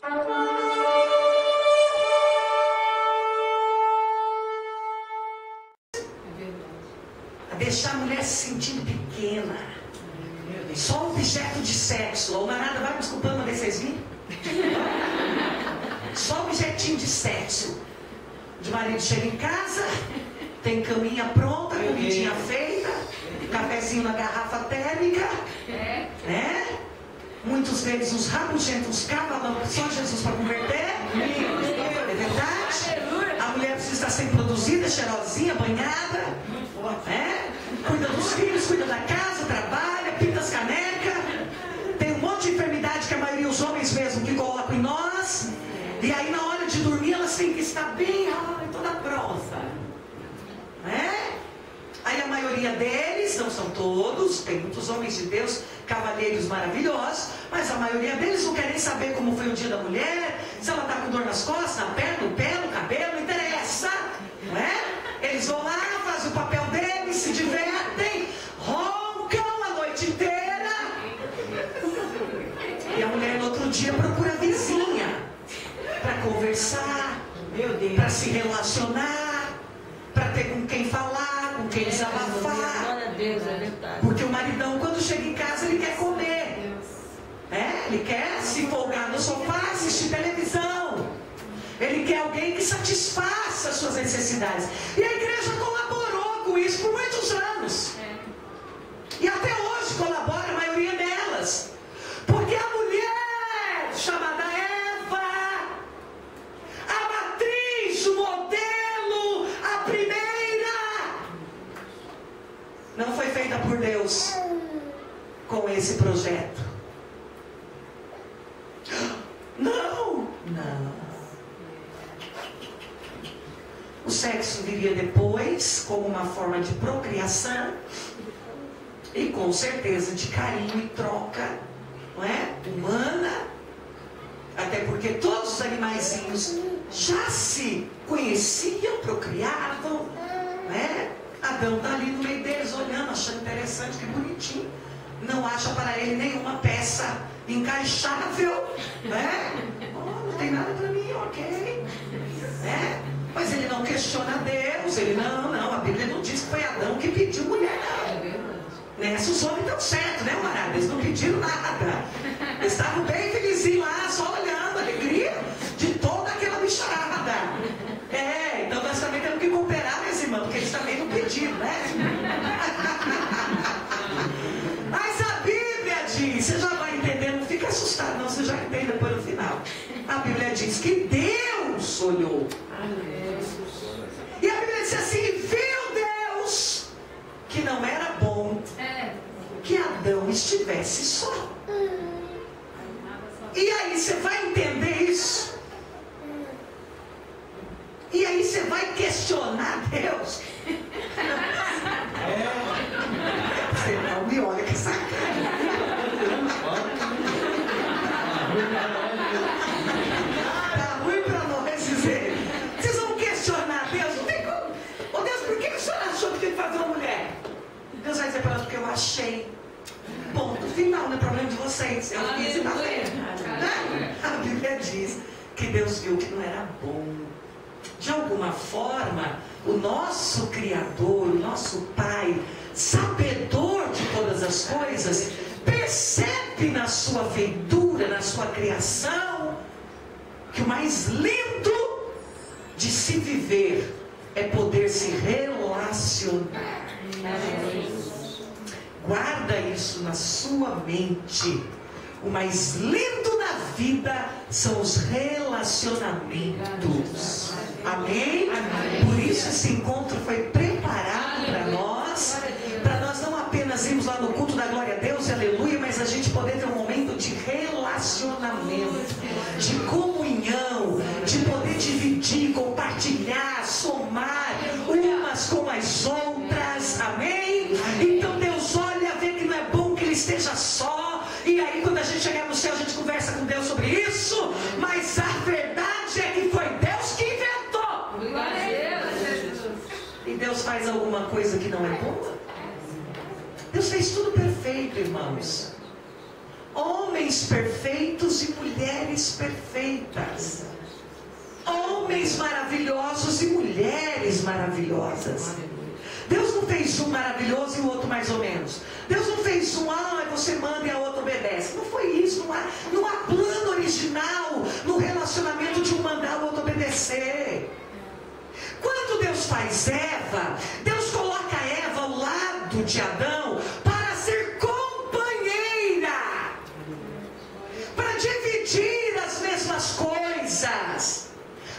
A deixar a mulher se sentindo pequena, só objeto de sexo. O Marada vai me desculpando uma vez vocês viram? Só objetinho de sexo. De marido chega em casa, tem caminha pronta, comidinha feita, cafezinho na garrafa térmica, né? Muitas vezes os rabugentos cavalão, só Jesus para converter. É verdade? A mulher precisa estar sempre produzida, cheirosinha, banhada, né? Cuida dos filhos, cuida da casa, trabalha, pinta as canecas. Tem um monte de enfermidade que a maioria os homens mesmo que colocam em nós. E aí na hora de dormir elas têm que estar bem, toda pronta, né? Aí a maioria deles, não são todos, tem muitos homens de Deus, cavalheiros maravilhosos, mas a maioria deles não querem saber como foi o dia da mulher, se ela está com dor nas costas, na perna, no pé, no cabelo, não interessa, não é? Eles vão lá, fazem o papel deles, se divertem, roncam a noite inteira, e a mulher no outro dia procura a vizinha para conversar, para se relacionar, para ter com quem falar, com quem desabafar. Porque o maridão, quando chega em casa, ele quer comer, ele quer se folgar no sofá, assistir televisão, ele quer alguém que satisfaça as suas necessidades. E a igreja colaborou com isso por muitos anos, e até hoje colabora a maioria delas, porque a mulher chamada Eva, a matriz, o modelo, a primeira, não foi feita por Deus com esse projeto. Não. O sexo viria depois como uma forma de procriação e com certeza de carinho e troca, não é? Humana. Até porque todos os animaizinhos já se conheciam, procriavam, né? Adão está ali no meio deles olhando, achando interessante, que bonitinho. Não acha para ele nenhuma peça encaixável, né? Não tem nada para mim, ok, né? Mas ele não questiona Deus, ele não, a Bíblia não diz que foi Adão que pediu mulher, não. Nessa os homens estão certos, né, Marada? Eles não pediram nada. Eles estavam bem felizinhos lá, só olhando, alegria de toda aquela bicharada. Então nós também temos que cooperar, meus irmãos, porque eles também não pediram, né? Mas a Bíblia diz, você já vai entender, não fica assustado não, você já entende depois no final. A Bíblia diz que Deus olhou. E a Bíblia diz assim, viu Deus que não era bom que Adão estivesse só. E aí você vai entender isso. E aí você vai questionar Deus. Você não me olha que sacana. Tá ruim pra nós dizer. Vocês vão questionar Deus. Não tem como. Ô Deus, por que o senhor achou que tinha que fazer uma mulher? Deus vai dizer para nós, porque eu achei. Ponto final, não é problema de vocês. Eu fiz e tá feito. A Bíblia diz que Deus viu que não era bom. De alguma forma, o nosso Criador, o nosso Pai, sabedor de todas as coisas, percebe na sua feitura, na sua criação, que o mais lindo de se viver é poder se relacionar. Guarda isso na sua mente. O mais lindo da vida são os relacionamentos. Amém? Por isso esse encontro foi preparado para nós não apenas irmos lá no culto da glória a Deus, aleluia, mas a gente poder ter um momento de relacionamento, de comunhão, de poder dividir, compartilhar, somar umas com as outras. Amém? Então Deus olha, vê que não é bom que ele esteja só. E aí quando a gente chegar no céu, a gente conversa com Deus sobre isso. Mas a verdade é que foi Deus que inventou. E Deus faz alguma coisa que não é boa? Deus fez tudo perfeito, irmãos. Homens perfeitos e mulheres mulheres perfeitas, homens maravilhosos e mulheres maravilhosas. Deus não fez um maravilhoso e o outro mais ou menos. Deus não fez um, você manda e a outra obedece. Não foi isso, não há plano original no relacionamento de um mandar o outro obedecer. Quando Deus faz Eva, Deus coloca Eva ao lado de Adão para ser companheira, para dividir as mesmas coisas,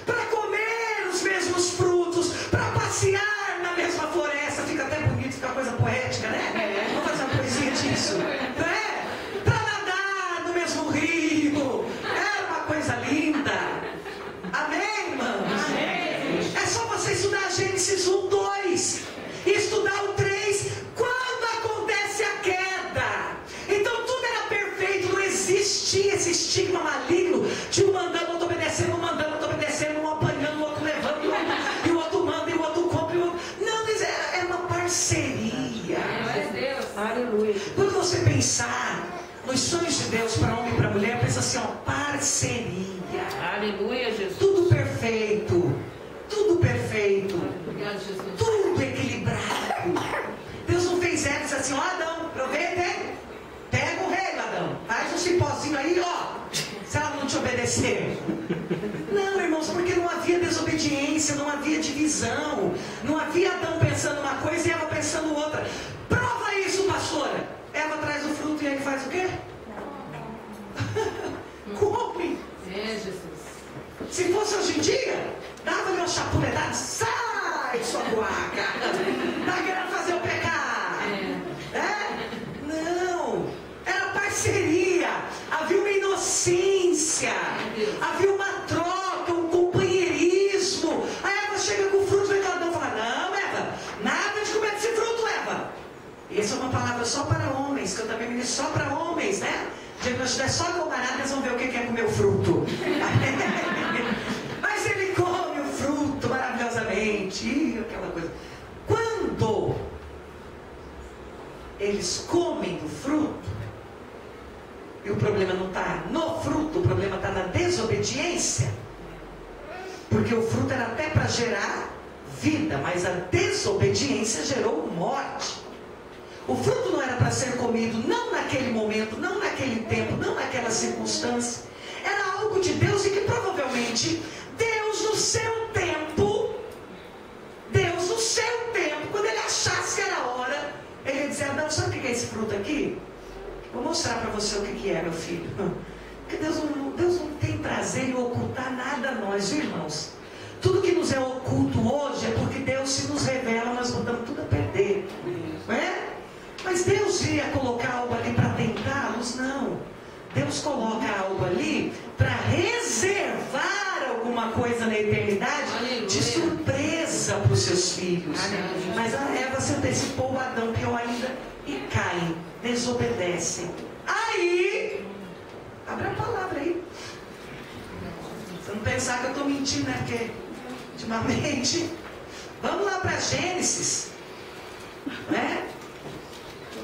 para comer os mesmos frutos, para passear na mesma floresta. Fica até bonito, fica coisa poética, né? Vamos fazer uma poesia disso, né? Para nadar no mesmo rio. Era uma coisa linda. Amém, irmãos? Amém. É só você estudar Gênesis 1, 2 e estudar o 3 quando acontece a queda. Então tudo era perfeito, não existia esse estigma maligno de um mandando, outro obedecendo, um mandando, outro obedecendo, um apanhando, o outro levando, e o outro manda, e o outro compra, e o outro... Não, é uma parceria. Aleluia. Quando você pensar nos sonhos de Deus para homem e para mulher, pensa assim, parceria. Aleluia, Jesus. Tudo perfeito. Tudo perfeito. Obrigado, Jesus. Tudo equilibrado. Deus não fez Eva e disse assim, Adão, aproveita, hein? Pega o reino, Adão. Faz um cipózinho aí, se ela não te obedecer. Não, irmãos, porque não havia desobediência, não havia divisão. Não havia Adão pensando uma coisa e Eva pensando outra. Prova isso, pastora. Eva traz o fruto e aí faz o quê? Come. Jesus. Se fosse hoje em dia, dava-lhe uma chapuletada, sai sua guaca, tá querendo fazer o pecado. Não, era parceria, havia uma inocência, havia uma troca, um companheirismo. A Eva chega com o fruto e o Adão fala, não, Eva, nada de comer desse fruto, Eva. Essa é uma palavra só para homens, que eu também me disse só para homens, né? Quando eu estiver só camarada, eles vão ver o que é comer o fruto. Mas ele come o fruto maravilhosamente, aquela coisa. Quando eles comem o fruto, e o problema não está no fruto, o problema está na desobediência, porque o fruto era até para gerar vida, mas a desobediência gerou morte. O fruto não era para ser comido, não naquele momento, não naquele tempo, não naquela circunstância. Era algo de Deus e que provavelmente Deus no seu tempo, quando ele achasse que era a hora, ele ia dizer, Adão, sabe o que é esse fruto aqui? Vou mostrar para você o que é, meu filho. Porque Deus não tem prazer em ocultar nada a nós, viu, irmãos? Tudo que nos é oculto hoje é porque Deus se nos revela, nós botamos tudo a perder. Não é? Mas Deus ia colocar algo ali para tentá-los? Não. Deus coloca algo ali para reservar alguma coisa na eternidade de surpresa para os seus filhos. Mas a Eva se antecipou, o Adão pior ainda, e caem, desobedecem. Aí, abre a palavra aí. Você não pensar que eu estou mentindo, né? Porque ultimamente, vamos lá para Gênesis, né?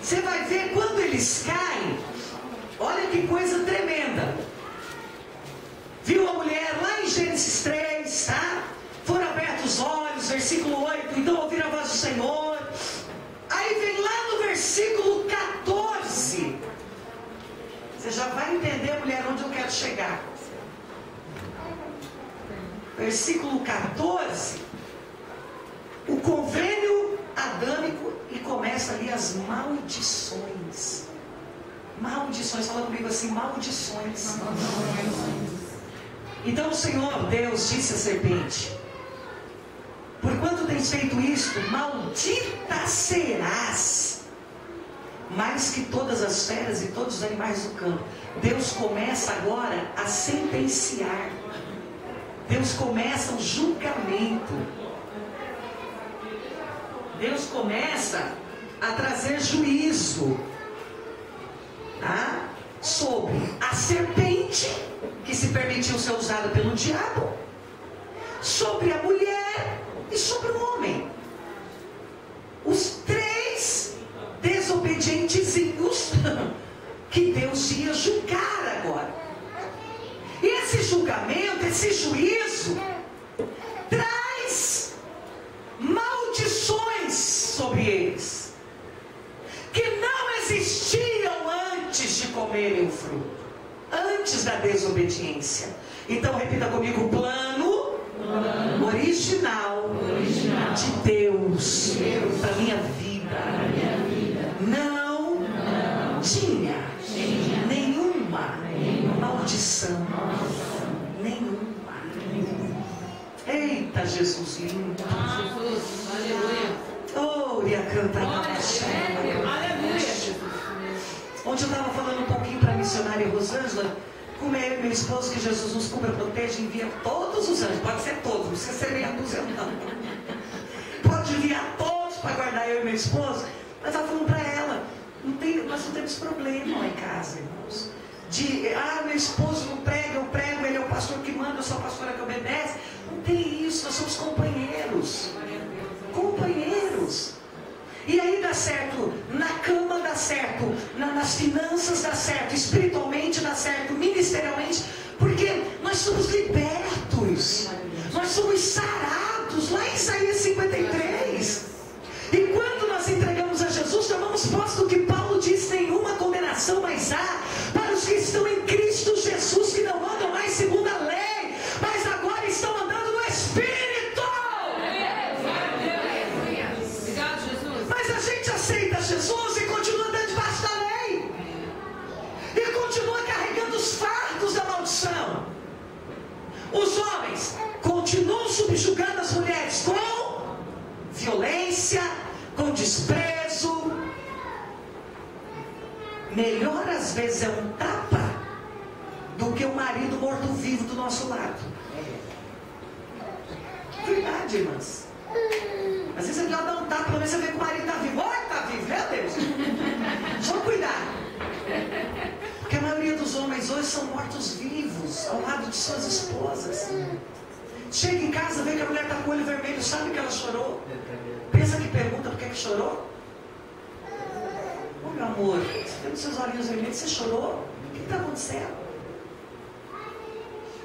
Você vai ver quando eles caem, olha que coisa tremenda. Viu a mulher lá em Gênesis 3, tá? Foram abertos os olhos, versículo 8, então ouviram a voz do Senhor. Aí vem lá no versículo 14. Você já vai entender, mulher, onde eu quero chegar. Versículo 14. O convênio adâmico, e começa ali as maldições. Maldições, fala comigo assim, maldições. Então o Senhor Deus disse à serpente, porquanto tens feito isto, maldita serás, mais que todas as feras e todos os animais do campo. Deus começa agora a sentenciar. Deus começa o julgamento. Deus começa a trazer juízo, tá? Sobre a serpente, que se permitiu ser usada pelo diabo, sobre a mulher e sobre o homem. Os três desobedientezinhos que Deus ia julgar agora. E esse julgamento, esse juízo, traz maldições sobre eles, que não existiam antes de comerem o fruto, antes da desobediência. Então repita comigo: o plano original de Deus para minha vida não tinha nenhuma maldição. Nenhuma. Eita, Jesus lindo. Jesus, aleluia. Oh, ia cantar na Aleluia. Ontem eu estava falando um pouquinho para a missionária Rosângela, como é eu e meu esposo, que Jesus nos cubra, protege, envia todos os anjos. Pode ser todos, não precisa ser meia dúzia não. Pode enviar todos para guardar eu e meu esposo. Mas estava falando para ela, nós não temos problema lá em casa, irmãos. Meu esposo não prega, eu prego, ele é o pastor que manda, eu sou a pastora que obedece. Não tem isso, nós somos companheiros. Companheiros. E aí dá certo, na cama dá certo, nas finanças dá certo, espiritualmente dá certo, ministerialmente, porque nós somos libertos, nós somos sarados, lá em Isaías 53. E quando nós entregamos a Jesus, tomamos posse do que Paulo diz: nenhuma condenação mais há para os que estão em Cristo Jesus, que não andam mais segundo a lei, mas agora estão andando no Espírito. Mas a gente aceita Jesus e continua andando debaixo da lei, e continua carregando os fardos da maldição. Os homens continuam subjugando as mulheres com violência, com desprezo. Melhor às vezes é um tapa do que o marido morto-vivo do nosso lado. Verdade, irmãs. Às vezes é melhor dar um tapa para ver se você vê que o marido está vivo. Oi, está vivo, meu Deus. Só cuidar. Porque a maioria dos homens hoje são mortos-vivos ao lado de suas esposas. Chega em casa, vê que a mulher está com o olho vermelho, sabe que ela chorou? Pensa que pergunta por que chorou? Ô meu amor, você tem os seus olhinhos vermelhos, você chorou? O que está acontecendo?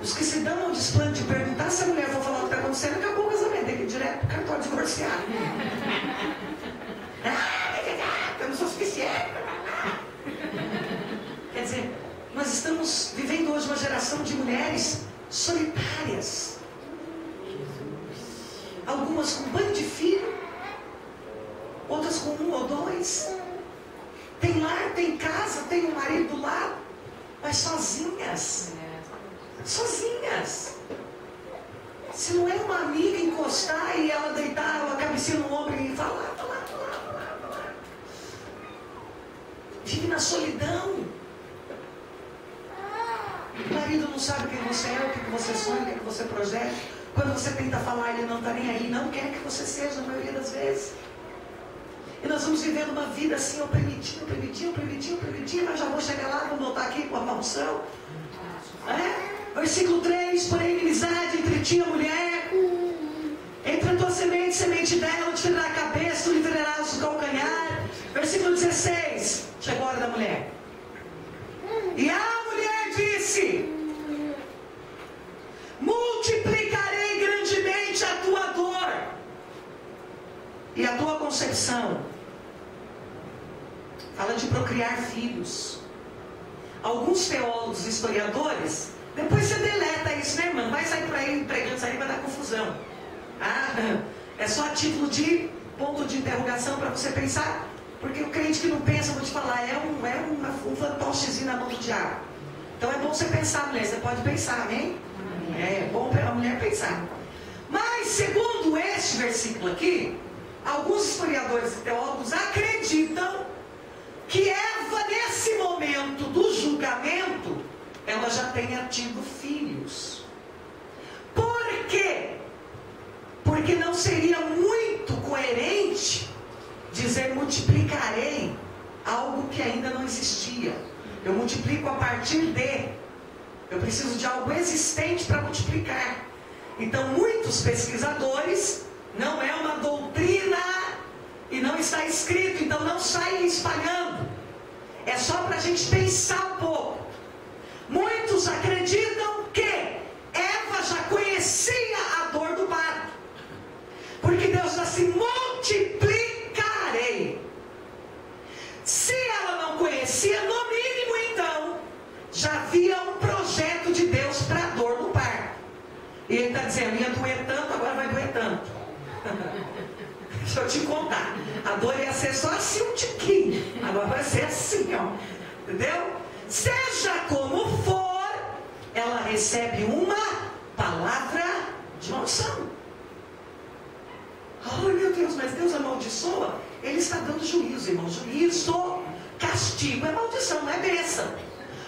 Os que se dão ao desplante de perguntar, se a mulher for falar o que está acontecendo, acabou o casamento, tem que ir direto para o cartório divorciar. Temos o suficiente. Quer dizer, nós estamos vivendo hoje uma geração de mulheres solitárias. Algumas com banho de filho, outras com 1 ou 2. Tem lar, tem casa, tem um marido do lado, mas sozinhas. Sozinhas. Se não é uma amiga encostar e ela deitar a cabecinha no ombro e falar, vive na solidão. O marido não sabe quem você é, o que você sonha, o que você projeta. Quando você tenta falar, ele não está nem aí, não quer que você seja, na maioria das vezes. E nós vamos vivendo uma vida assim, mas já vou chegar lá, vou voltar aqui com a maldição. Versículo 3, porém inimizade entre ti e a mulher, entre a tua semente e a semente dela, te ferirá a cabeça, tu lhe ferirás o calcanhar. Versículo 16, chegou a hora da mulher. E a mulher disse: multiplicarei grandemente a tua dor e a tua concepção. Fala de procriar filhos. Alguns teólogos, historiadores, depois você deleta isso, né, irmã? Vai sair por aí pregando isso aí, vai dar confusão. É só a título de ponto de interrogação para você pensar. Porque o crente que não pensa, vou te falar, é um fantochezinho na mão do diabo. Então é bom você pensar, mulher, você pode pensar, amém? É bom para a mulher pensar. Mas, segundo este versículo aqui, alguns historiadores e teólogos acreditam que Eva, nesse momento do julgamento, ela já tenha tido filhos. Por quê? Porque não seria muito coerente dizer multiplicarei algo que ainda não existia. Eu multiplico a partir de. Eu preciso de algo existente para multiplicar. Então muitos pesquisadores, não é uma doutrina e não está escrito, então não saem espalhando. É só para a gente pensar um pouco. Muitos acreditam que dizendo, ia doer tanto, agora vai doer tanto. Deixa eu te contar. A dor ia ser só assim um tiquinho. Agora vai ser assim, ó. Entendeu? Seja como for, ela recebe uma palavra de maldição. Ai, meu Deus, mas Deus amaldiçoa? Ele está dando juízo, irmão. Juízo, castigo é maldição, não é bênção.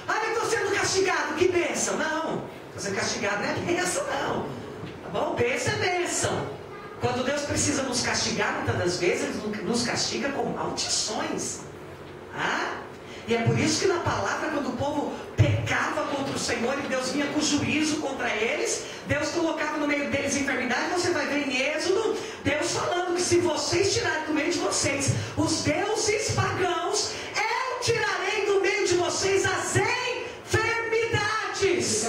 Ah, eu estou sendo castigado, que bênção? Não, estou sendo castigado não é bênção, não. Tá bom? Bênção é bênção. Quando Deus precisa nos castigar, muitas das vezes, Ele nos castiga com maldições. Ah? E é por isso que na palavra, quando o povo pecava contra o Senhor e Deus vinha com juízo contra eles, Deus colocava no meio deles enfermidade. Você vai ver em Êxodo, Deus falando que se vocês tirarem do meio de vocês os deuses pagãos, eu tirarei do meio de vocês as enfermidades.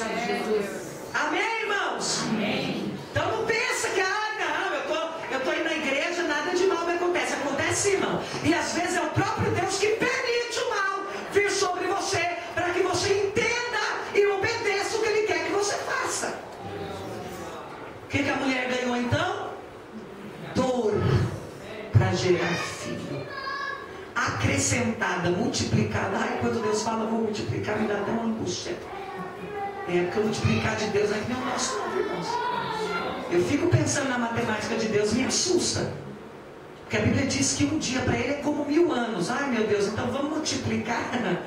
Amém, irmãos? Amém. Então não pensa que, eu estou indo na igreja, nada de mal me acontece. Acontece, irmão. E às vezes é o próprio Deus que permite o mal vir sobre você, para que você entenda e obedeça o que Ele quer que você faça. O que a mulher ganhou então? Dor para gerar filho. Acrescentada, multiplicada. Ai, quando Deus fala, vou multiplicar, me dá até uma angústia. É porque multiplicar de Deus não é que nem o nosso, não, irmãos. Eu fico pensando na matemática de Deus, me assusta. Porque a Bíblia diz que um dia para Ele é como 1000 anos. Ai, meu Deus, então vamos multiplicar, né?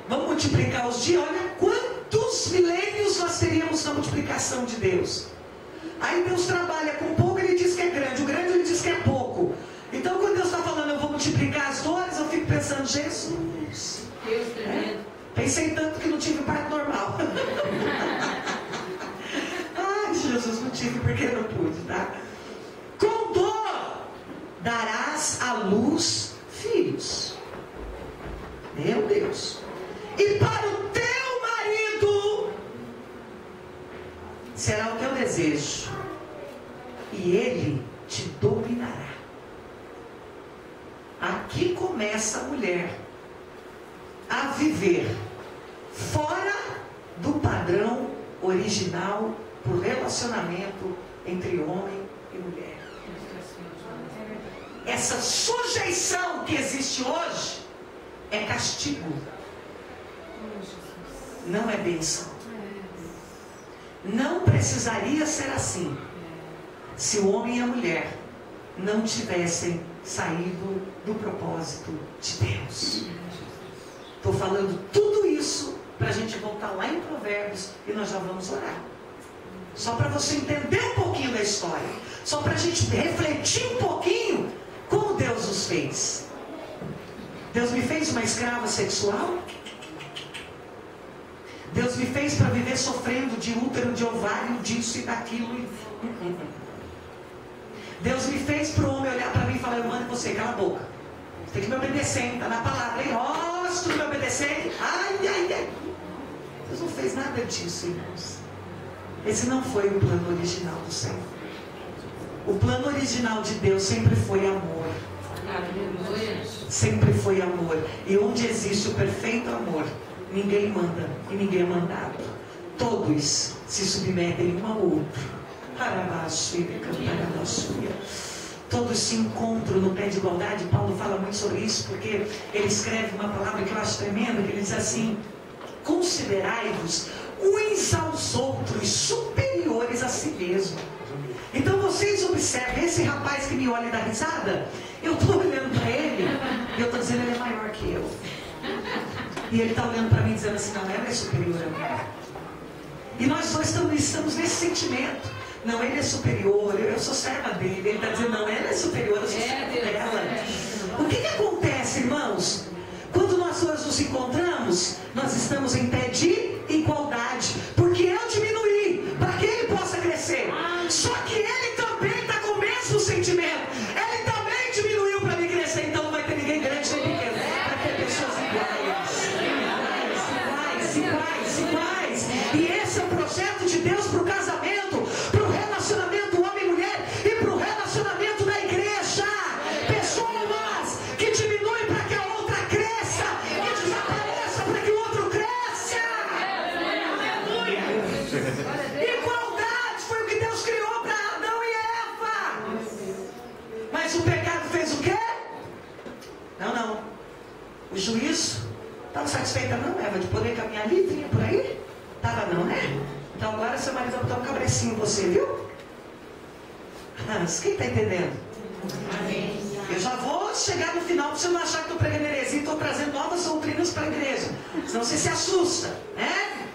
Vamos multiplicar os dias. Olha quantos milênios nós teríamos na multiplicação de Deus. Aí Deus trabalha com pouco, Ele diz que é grande. O grande Ele diz que é pouco. Então quando Deus está falando, eu vou multiplicar as dores, eu fico pensando, Jesus. Deus tremendo. Pensei tanto que não tive parto normal. Ai, Jesus, não tive porque não pude, tá? Com dor darás à luz filhos. Meu Deus. E para o teu marido será o teu desejo, e ele te dominará. Aqui começa a mulher a viver fora do padrão original do relacionamento entre homem e mulher. Essa sujeição que existe hoje é castigo, não é bênção. Não precisaria ser assim se o homem e a mulher não tivessem saído do propósito de Deus. Estou falando tudo isso para a gente voltar lá em Provérbios e nós já vamos orar. Só para você entender um pouquinho da história. Só para a gente refletir um pouquinho como Deus nos fez. Deus me fez uma escrava sexual? Deus me fez para viver sofrendo de útero, de ovário, disso e daquilo. Deus me fez para o homem olhar para mim e falar, eu mando você, cala a boca. Você tem que me obedecer, está na palavra, hein? Oh, se tu me obedecer, ai, ai, ai. Deus não fez nada disso, irmãos. Esse não foi o plano original do Senhor. O plano original de Deus sempre foi amor. Sempre foi amor. E onde existe o perfeito amor, ninguém manda e ninguém é mandado. Todos se submetem um ao outro. Todos se encontram no pé de igualdade. Paulo fala muito sobre isso, porque ele escreve uma palavra que eu acho tremenda, que ele diz assim: considerai-vos uns aos outros superiores a si mesmo. Então vocês observem, esse rapaz que me olha e dá risada, eu estou olhando para ele e eu estou dizendo, ele é maior que eu. E ele está olhando para mim dizendo assim, não, ela é superior a mim. E nós dois estamos nesse sentimento. Não, ele é superior, eu sou serva dele. Ele está dizendo, não, ela é superior, eu sou serva dela. O que acontece, irmãos? Quando nós dois nos encontramos, nós estamos em pé de igualdade. Porque eu diminuí, para que ele possa crescer. Só que ele também está com o mesmo sentimento. Ele também diminuiu para me crescer. Então não vai ter ninguém grande nem pequeno. Vai ter pessoas iguais. E esse é o projeto de Deus para o casamento, para o relacionamento homem-mulher e para o relacionamento da igreja. Pessoas que diminuem para que a outra cresça, que desapareça para que o outro cresça. Igualdade. satisfeita não, Eva, de poder caminhar livrinha por aí? Estava não, né? Então agora seu marido vai botar um cabrecinho em você, viu? Quem está entendendo? Amém. Eu já vou chegar no final para você não achar que estou pregando heresia e estou trazendo novas doutrinas para a igreja. Senão você se assusta, né?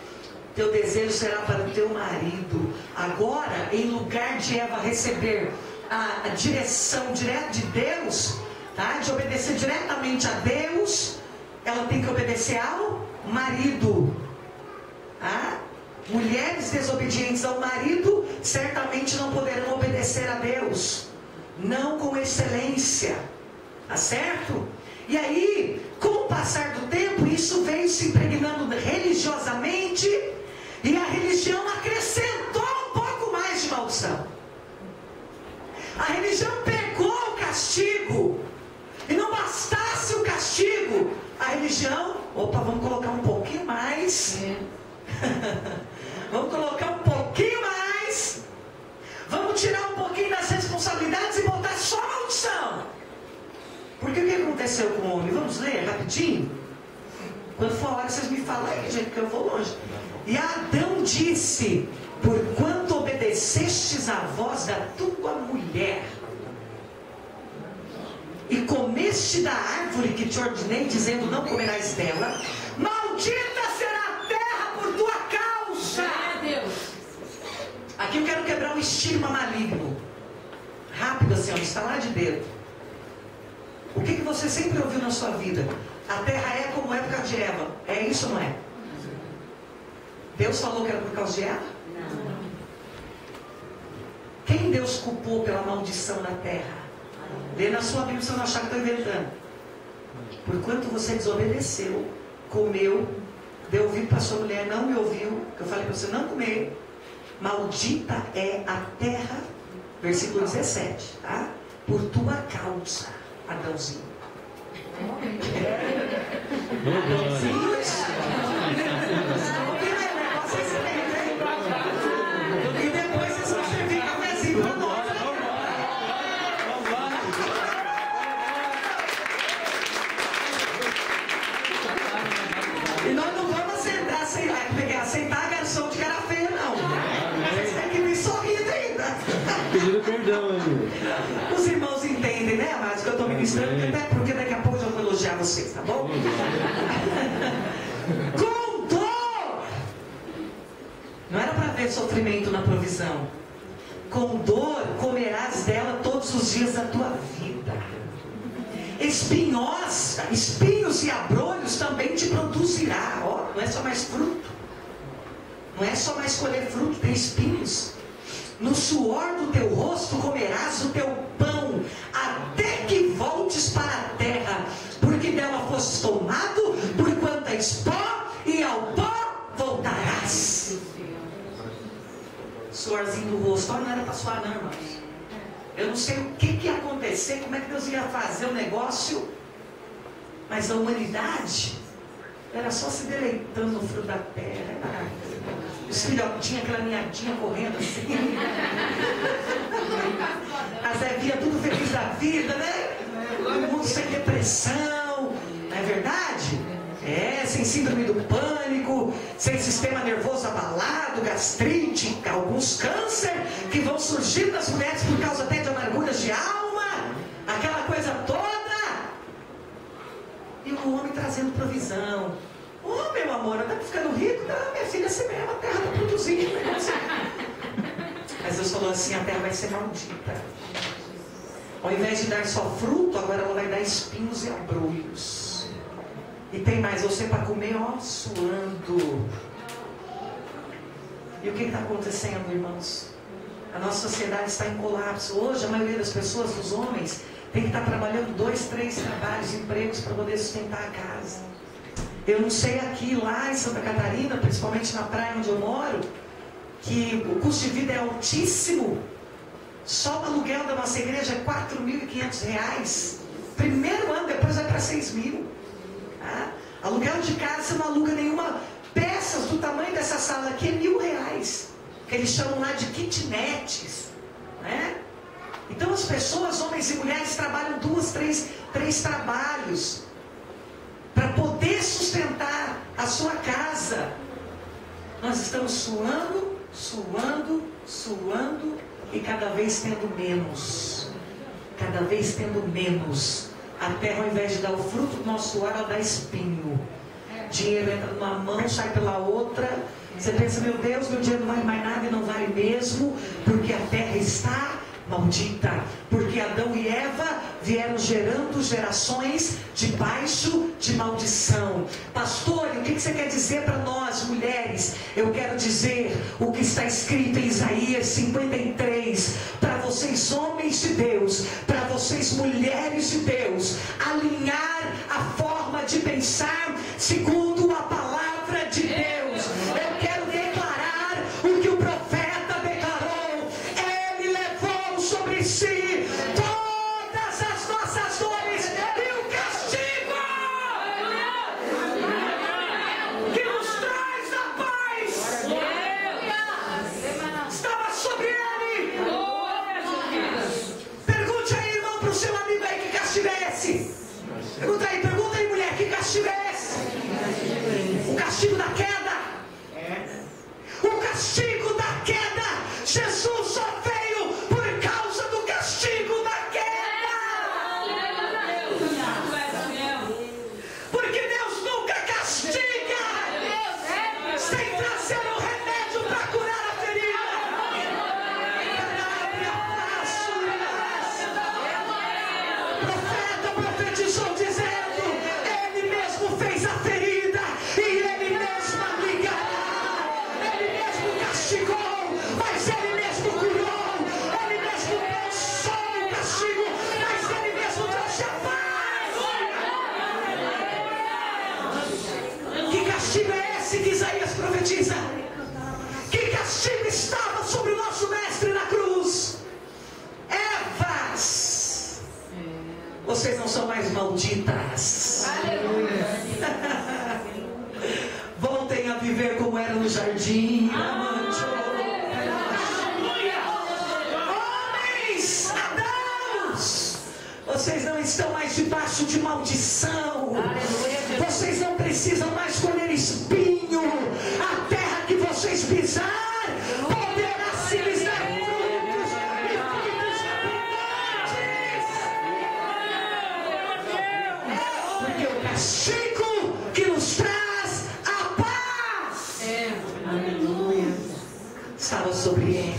Teu desejo será para o teu marido. Agora, em lugar de Eva receber a direção direta de Deus, tá? De obedecer diretamente a Deus, ela tem que obedecer ao marido. Tá? Mulheres desobedientes ao marido certamente não poderão obedecer a Deus, não com excelência, tá certo? E aí, com o passar do tempo, isso veio se impregnando religiosamente, e a religião acrescentou um pouco mais de maldição. A religião pegou o castigo, e não bastasse o castigo, a religião, vamos colocar um pouquinho mais, vamos colocar um pouquinho mais, vamos tirar um pouquinho das responsabilidades e botar só maldição. Porque o que aconteceu com o homem? Vamos ler rapidinho? Quando for a hora vocês me falam aí, gente, que eu vou longe. E Adão disse: porquanto obedecestes à voz da tua mulher, e comeste da árvore que te ordenei, dizendo: não comerás dela, maldita será a terra por tua causa. Aqui eu quero quebrar um estigma maligno. Rápido assim, estalar de dedo. O que você sempre ouviu na sua vida? A terra é como época de Eva. É isso ou não é? Deus falou que era por causa de Eva? Não. Quem Deus culpou pela maldição na terra? Lê na sua Bíblia, você não achar que estou inventando. Porquanto você desobedeceu, comeu, deu ouvido para sua mulher, não me ouviu, eu falei para você não comer, maldita é a terra, versículo 17, tá? Por tua causa, Adãozinho. Adãozinho, e depois vocês vão servir cafezinho para nós. E nós não vamos aceitar garçom de cara feia, não. Vocês têm que me sorrir ainda. Pedindo perdão, ainda. Os irmãos entendem, né, amados, que eu estou ministrando, até porque daqui a pouco eu vou elogiar vocês, tá bom? Com dor! Não era para ver sofrimento na provisão. Com dor comerás dela todos os dias da tua vida. Espinhosa, espinhos e abrolhos também te produzirá. Ó, não é só mais fruto. Não é só mais colher fruto, tem espinhos. No suor do teu rosto comerás o teu pão, até que voltes para a terra, porque dela fostes tomado, porquanto és pó, e ao pó voltarás. Suorzinho do rosto, não era para suar não, irmãos. Eu não sei o que ia acontecer, como é que Deus ia fazer o negócio, mas a humanidade era só se deleitando no fruto da terra. Os filhotinhos, aquela ninhadinha correndo assim. As Evinhas tudo feliz da vida, né? O mundo sem depressão, não é verdade? Sem síndrome do pânico, sem sistema nervoso abalado, gastrite, alguns câncer que vão surgir das mulheres por causa até de amarguras de alma, aquela coisa toda. E o homem trazendo provisão. Oh, meu amor, eu estou ficando rico? Não, minha filha, assim mesmo, a terra está produzindo. Mas Deus falou assim: a terra vai ser maldita. Ao invés de dar só fruto, agora ela vai dar espinhos e abrolhos. E tem mais, você para comer, ó, suando. E o que está acontecendo, irmãos? A nossa sociedade está em colapso. Hoje, a maioria das pessoas, dos homens, tem que estar trabalhando 2, 3 trabalhos, empregos para poder sustentar a casa. Eu não sei aqui, lá em Santa Catarina, principalmente na praia onde eu moro, que o custo de vida é altíssimo. Só o aluguel da nossa igreja é R$4.500. Primeiro ano, depois vai para 6.000. Tá? Aluguel de casa, você não aluga nenhuma. Peças do tamanho dessa sala aqui é R$1.000. Que eles chamam lá de kitnets. Né? Então as pessoas, homens e mulheres, trabalham 2, 3 trabalhos para poder sustentar a sua casa. Nós estamos suando, suando, suando e cada vez tendo menos. Cada vez tendo menos. A terra, ao invés de dar o fruto do nosso suor, ela dá espinho. Dinheiro entra numa mão, sai pela outra. Você pensa, meu Deus, meu dinheiro não vale mais nada, e não vale mesmo, porque a terra está maldita. Porque Adão e Eva vieram gerando gerações debaixo de maldição. Pastor, e o que você quer dizer para nós, mulheres? Eu quero dizer o que está escrito em Isaías 53, para vocês homens de Deus, para vocês mulheres de Deus, alinhar a forma de pensar segundo a palavra de Deus. Eu quero declarar o que o profeta declarou. Ele levou sobre si todas as nossas dores e o castigo que nos traz a paz estava sobre ele. Pergunte aí, irmão, para o seu amigo aí, que castigo é esse? Pergunta aí, mulher, que castigo é esse? O castigo da queda. O castigo da queda. Jesus só veio por causa do castigo da queda. Porque Deus nunca castiga sem trazer um remédio para curar a ferida. O profeta profetizou dizendo: Ele mesmo fez a ferida e Ele mesmo a ligará. Ele mesmo castigou, mas Ele mesmo curou. Ele mesmo pensou o castigo, mas Ele mesmo trouxe a paz. Que castigo é esse que Isaías profetiza? Que castigo estava sobre o nosso mestre na cruz? Evas, vocês não são mais malditas. Voltem a viver como era no jardim. Homens, Adãos, vocês não estão mais debaixo de maldição. Vocês não precisam mais colher espinho. A terra que vocês pisar poderá se lhes dar frutos e frutos abundantes. Porque o castigo que nos traz a paz estava sobre ele.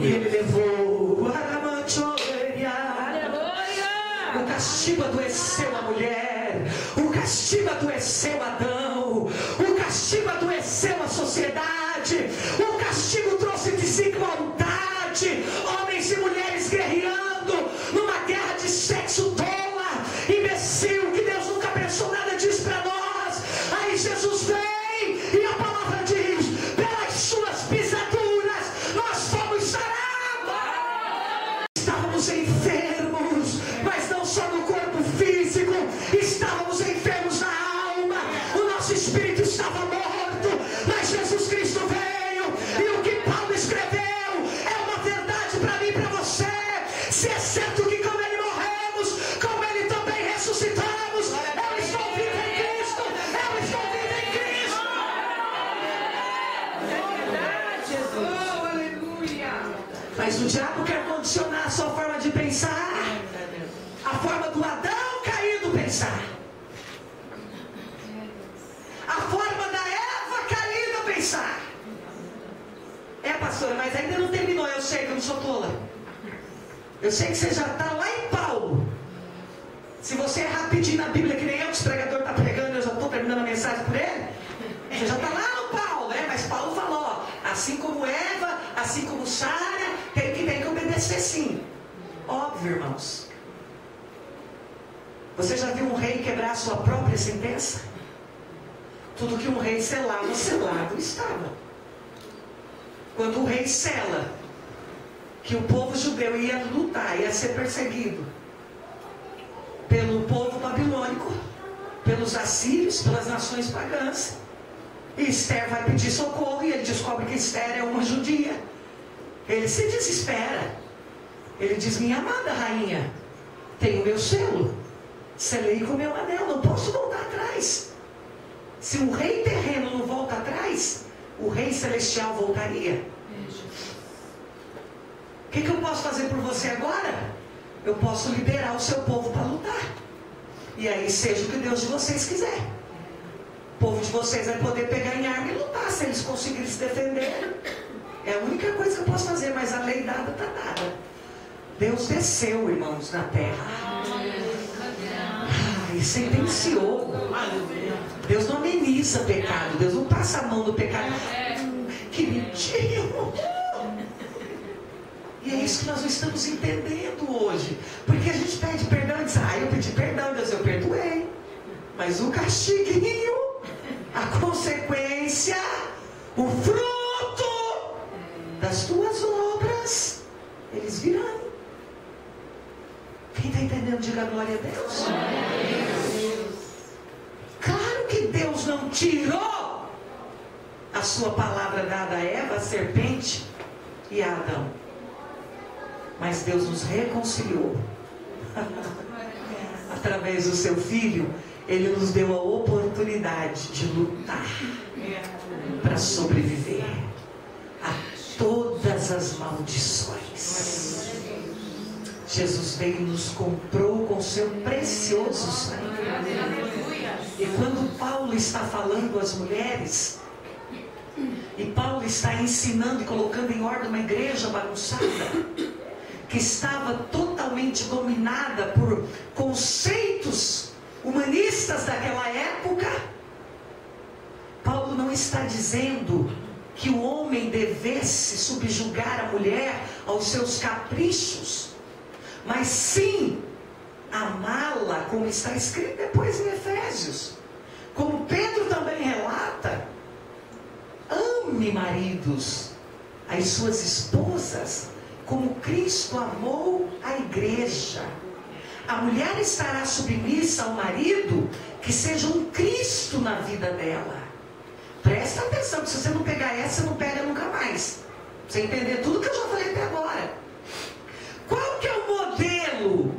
E ele levou. O castigo adoeceu a mulher. O castigo adoeceu Adão. O castigo adoeceu a sociedade. O castigo trouxe desigualdade. Homens e mulheres guerreando numa guerra de sexo tola, imbecil, que Deus nunca pensou nada disso para nós. Aí Jesus vem e a palavra diz: pelas suas pisaduras nós fomos sarados. Estávamos enfermos, mas não só no corpo físico, estávamos enfermos na alma. O nosso espírito estava morto, mas Jesus Cristo veio, e o que Paulo escreveu é uma verdade para mim e para você. Se é certo que com ele morremos, com ele também ressuscitamos. Eu estou vivo em Cristo. Eu estou vivo em Cristo. Mas o diabo quer condicionar a sua forma de pensar, a forma do Adão caído pensar, a forma da Eva caída pensar. Pastora, mas ainda não terminou. Eu sei que eu não sou tola. Eu sei que você já está lá em Paulo. Se você é rapidinho na Bíblia, que nem eu, que o pregador está pregando, eu já estou terminando a mensagem por ele. Você já está lá no Paulo, né? Mas Paulo falou, ó, assim como Eva, assim como Sara, tem que obedecer sim. Óbvio, irmãos. Você já viu um rei quebrar a sua própria sentença? Tudo que um rei selava, selado estava. Quando o rei sela que o povo judeu ia lutar, ia ser perseguido pelo povo babilônico, pelos assírios, pelas nações pagãs, e Esther vai pedir socorro, e ele descobre que Esther é uma judia. Ele se desespera. Ele diz, minha amada rainha, tenho meu selo, selei com meu anel, não posso voltar atrás. Se o rei terreno não volta atrás, o rei celestial voltaria. O que eu posso fazer por você agora? Eu posso liderar o seu povo para lutar. E aí seja o que Deus de vocês quiser. O povo de vocês vai poder pegar em arma e lutar. Se eles conseguirem se defender, é a única coisa que eu posso fazer. Mas a lei dada está dada. Deus desceu, irmãos, na terra. E sentenciou. Deus não ameniza pecado. Deus não passa a mão no pecado. Que mentiu. E é isso que nós não estamos entendendo hoje. Porque a gente pede perdão e diz: eu pedi perdão, Deus, eu perdoei. Mas o castiguinho, a consequência, o fruto das tuas obras, eles virão. Quem está entendendo, diga glória a Deus. Claro que Deus não tirou a sua palavra dada a Eva, a serpente e a Adão. Mas Deus nos reconciliou. Através do seu Filho, Ele nos deu a oportunidade de lutar para sobreviver a todas as maldições. Jesus veio e nos comprou com seu precioso sangue. E quando Paulo está falando às mulheres, e Paulo está ensinando e colocando em ordem uma igreja bagunçada, que estava totalmente dominada por conceitos humanistas daquela época, Paulo não está dizendo que o homem devesse subjugar a mulher aos seus caprichos, mas sim amá-la, como está escrito depois em Efésios. Como Pedro também relata: ame, maridos, as suas esposas, como Cristo amou a igreja. A mulher estará submissa ao marido, que seja um Cristo na vida dela. Presta atenção, que se você não pegar essa, você não pega nunca mais. Você entender tudo que eu já falei até agora. Qual que é o modelo?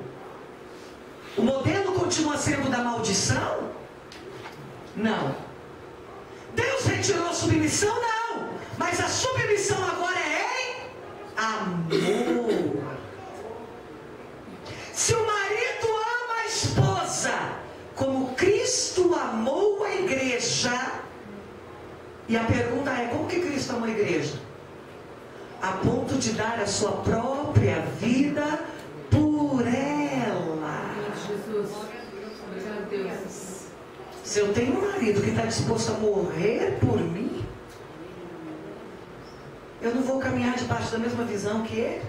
O modelo continua sendo da maldição? Não. Deus retirou a submissão? Não. Mas a submissão agora é em amor. Se o marido ama a esposa como Cristo amou a igreja, e a pergunta é: como que Cristo amou a igreja? A ponto de dar a sua própria vida por ela. Jesus, meu Deus. Se eu tenho um marido que está disposto a morrer por mim, eu não vou caminhar debaixo da mesma visão que ele.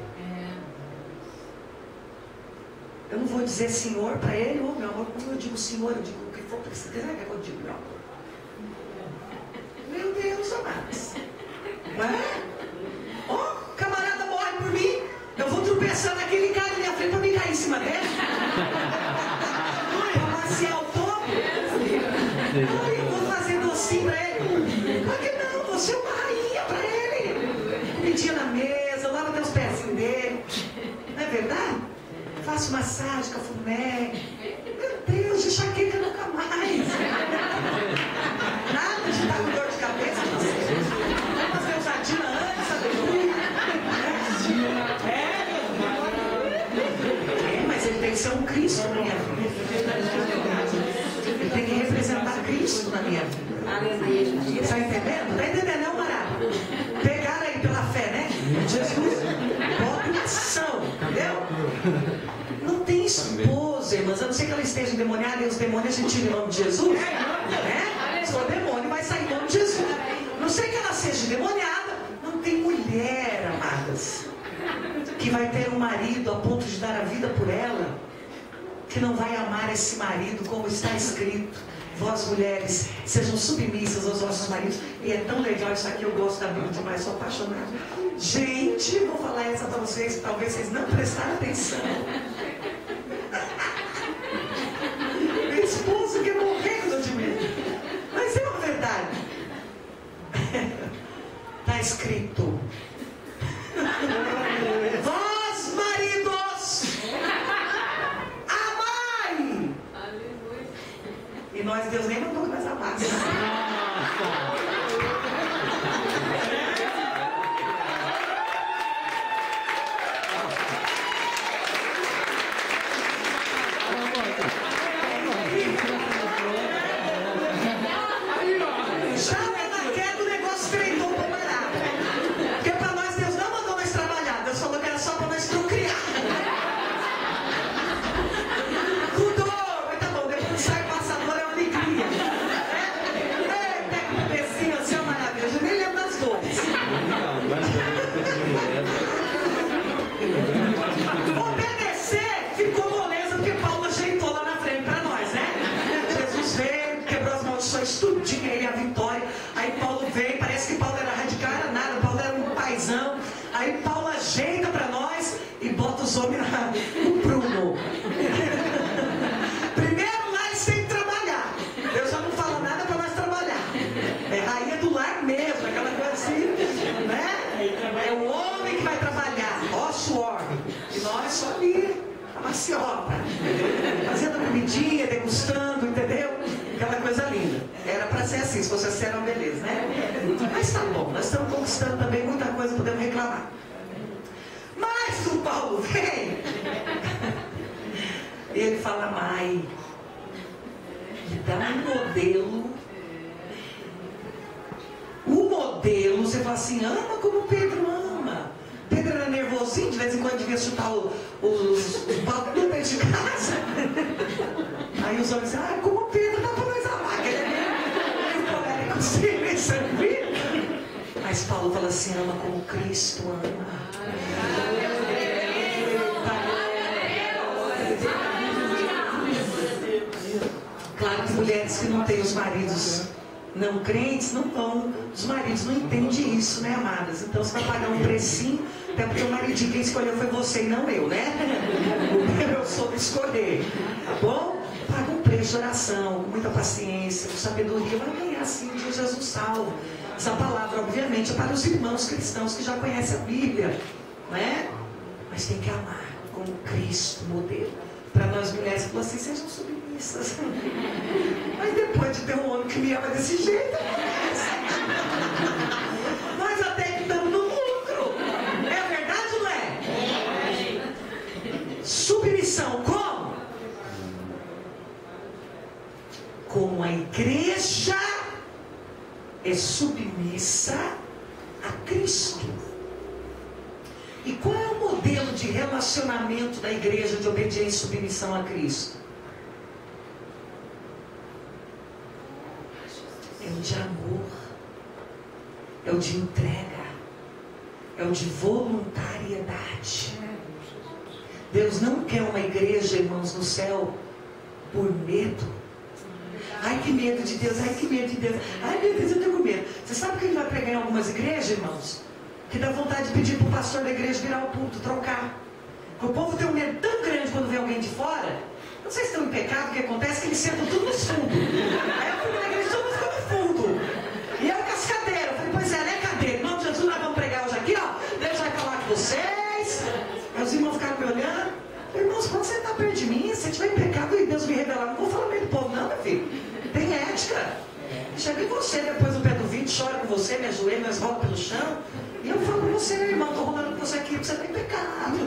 Eu não vou dizer Senhor para ele: oh, meu amor, como eu digo Senhor, eu digo o que for preciso. Que eu digo, meu amor? Meu Deus, amados. Não é? Oh, camarada morre por mim, eu vou tropeçar naquele cara na minha frente para me cair em cima dele. Para maciar o topo. Vou fazer docinho para ele. Por que não? Vou ser uma rainha para ele. Comidinha na mesa, lava até os pezinhos dele. Não é verdade? Faço massagem, cafuné. Meu Deus, de enxaqueca nunca mais. Nada de estar com dor de cabeça. Vamos ver ousadina antes, aleluia. Mas ele tem que ser um Cristo na minha vida. Ele tem que representar Cristo na minha vida. Está entendendo? Está entendendo, não, Marado? Pegaram aí pela fé, né? Jesus, bota em ação, entendeu? Não tem esposa, irmãs, a não ser que ela esteja endemoniada, e os demônios a gente tira em nome de Jesus, né? Se for demônio, vai sair em nome de Jesus. Não sei que ela seja endemoniada, não tem mulher, amadas, que vai ter um marido a ponto de dar a vida por ela, que não vai amar esse marido como está escrito: vós mulheres, sejam submissas aos vossos maridos. E é tão legal isso aqui, eu gosto da Bíblia demais, sou apaixonada. Gente, vou falar essa para vocês, talvez vocês não prestaram atenção. Meu esposo quer morrer quando eu te medo. Mas é uma verdade. Está escrito: vós maridos, amai. E nós nós Deus nem mandou mais amados. Obedecer ficou moleza porque Paulo ajeitou lá na frente para nós, né? Jesus veio, quebrou as maldições, tudinho, ele a vitória. Aí Paulo veio, parece que Paulo era radical, era nada, Paulo era um paizão. Aí Paulo ajeita para nós e bota os homens no prumo. Primeiro lá eles têm que trabalhar. Deus já não fala nada para nós trabalhar. É rainha do lar mesmo, aquela coisa assim, né? É o homem que vai trabalhar, ó suor. E nós só ali, a maciota, fazendo comidinha, degustando, entendeu? Aquela coisa linda. Era para ser assim, se fosse assim era uma beleza, né? Mas tá bom, nós estamos conquistando também muita coisa, podemos reclamar. Mas o Paulo vem e ele fala, Mai, me dá um modelo. O modelo, você fala assim, ama como Pedro ama. Pedro era nervosinho, de vez em quando devia chutar os balcões dentro de casa. Aí os homens dizem, como Pedro dá para nós amar, que ele é colérico, servir. Mas Paulo fala assim, ama como Cristo ama. Claro que mulheres que não têm os maridos não crentes não vão, os maridos não entendem isso, né, amadas? Então você vai pagar um precinho, até porque o maridinho quem escolheu foi você e não eu, né? Eu soube escolher, tá bom? Paga um preço de oração, com muita paciência, com sabedoria, vai ganhar sim, Deus Jesus salva. Essa palavra, obviamente, é para os irmãos cristãos que já conhecem a Bíblia, né? Mas tem que amar como Cristo, modelo. Para nós mulheres, falou assim, sejam submissas. Mas depois de ter um homem que me ama desse jeito, nós até que estamos no lucro. É verdade ou não é? Submissão como? Como a igreja é submissa a Cristo. E qual é o modelo de relacionamento da igreja de obediência e submissão a Cristo? É o de amor, é o de entrega, é o de voluntariedade. Deus não quer uma igreja, irmãos, no céu por medo. Ai, que medo de Deus, ai, que medo de Deus. Ai, meu Deus, eu tenho medo. Você sabe que ele vai pregar em algumas igrejas, irmãos? Que dá vontade de pedir para o pastor da igreja virar o púlpito, trocar. Porque o povo tem um medo tão grande quando vê alguém de fora. Não sei se estão em pecado, o que acontece é que eles sentam tudo nos fundos. Aí eu fui na igreja, todo mundo ficou no fundo. E eu com as cadeiras. Eu falei, pois é, né, cadeira? Em nome de Jesus, nós vamos pregar hoje aqui, ó. Deus vai falar com vocês. Aí os irmãos ficaram me olhando. Irmãos, quando você está perto de mim, se tiver em pecado e Deus me revelar, não vou falar meio do povo, não, meu filho. Tem ética. Chega em você depois do pé do vídeo, chora com você, me ajoelho, mas rola pelo chão. E eu falo para você, irmão, estou rolando com você aqui, porque você está em pecado.